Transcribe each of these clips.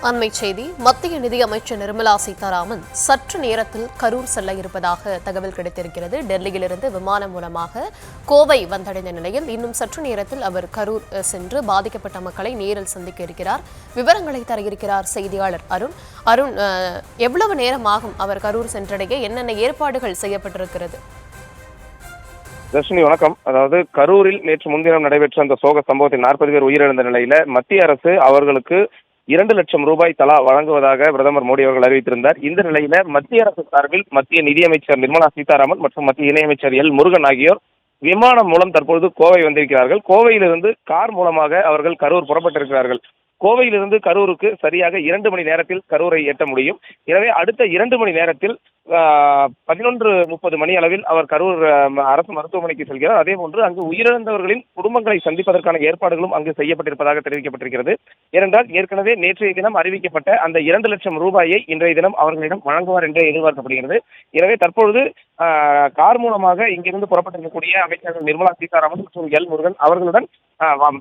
அண்மை செய்தி. மத்திய நிதியமைச்சர் நிர்மலா சீதாராமன் சற்று நேரத்தில் கரூர் செல்ல இருப்பதாக தகவல் கிடைத்திருக்கிறது. டெல்லியிலிருந்து விமானம் மூலமாக கோவை வந்தடைந்த நிலையில் இன்னும் சற்று நேரத்தில் அவர் கரூர் சென்று பாதிக்கப்பட்ட மக்களை நேரில் சந்திக்க இருக்கிறார். விவரங்களை தர இருக்கிறார் செய்தியாளர் அருண். அருண், எவ்வளவு நேரம் ஆகும் அவர் கரூர் சென்றடைய? என்னென்ன ஏற்பாடுகள் செய்யப்பட்டிருக்கிறது? தர்ஷினி வணக்கம். அதாவது கரூரில் நேற்று முன்தினம் நடைபெற்ற அந்த சோக சம்பவத்தில் 40 பேர் உயிரிழந்த நிலையில மத்திய அரசு அவர்களுக்கு 2 லட்சம் ரூபாய் தலா வழங்குவதாக பிரதமர் மோடி அவர்கள் அறிவித்திருந்தார். இந்த நிலையில மத்திய அரசு சார்பில் மத்திய நிதியமைச்சர் நிர்மலா சீதாராமன் மற்றும் மத்திய இணையமைச்சர் எல் முருகன் ஆகியோர் விமானம் மூலம் தற்பொழுது கோவை வந்திருக்கிறார்கள். கோவையிலிருந்து கார் மூலமாக அவர்கள் கரூர் புறப்பட்டிருக்கிறார்கள். கோவையிலிருந்து கரூருக்கு சரியாக 2 மணி நேரத்தில் கரூரை எட்ட முடியும். எனவே அடுத்த 2 மணி நேரத்தில் 11:30 மணி அளவில் அவர் கரூர் அரசு மருத்துவமனைக்கு செல்கிறார். அதே போன்று அங்கு உயிரிழந்தவர்களின் குடும்பங்களை சந்திப்பதற்கான ஏற்பாடுகளும் அங்கு செய்யப்பட்டிருப்பதாக தெரிவிக்கப்பட்டிருக்கிறது. ஏனென்றால் ஏற்கனவே நேற்றைய தினம் அறிவிக்கப்பட்ட அந்த 2 லட்சம் ரூபாயை இன்றைய தினம் அவர்களிடம் வழங்குவார் என்றே எதிர்பார்க்கப்படுகிறது. எனவே தற்பொழுது கார் மூலமாக இங்கிருந்து புறப்பட்டிருக்கக்கூடிய அமைச்சர்கள் நிர்மலா சீதாராமன் மற்றும் எல் முருகன் அவர்களுடன்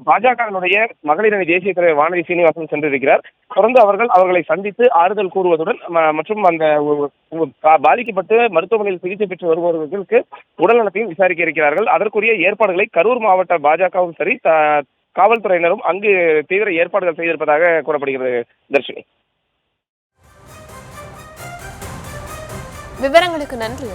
பாஜகவினுடைய மகளிர் அணி தேசிய தலைவர் வானதி சீனிவாசன் சென்றிருக்கிறார். தொடர்ந்து அவர்களை சந்தித்து ஆறுதல் கூறுவதுடன் மற்றும் அந்த பாதிக்கப்பட்டு மருத்துவமனையில் சிகிச்சை பெற்று வருபவர்களுக்கு உடல்நலத்தையும் விசாரிக்க இருக்கிறார்கள். அதற்குரிய ஏற்பாடுகளை கரூர் மாவட்ட பாஜகவும் சரி காவல்துறையினரும் அங்கு தீவிர ஏற்பாடுகள் செய்திருப்பதாக கூறப்படுகிறது. தர்ஷினி, விவரங்களுக்கு நன்றி.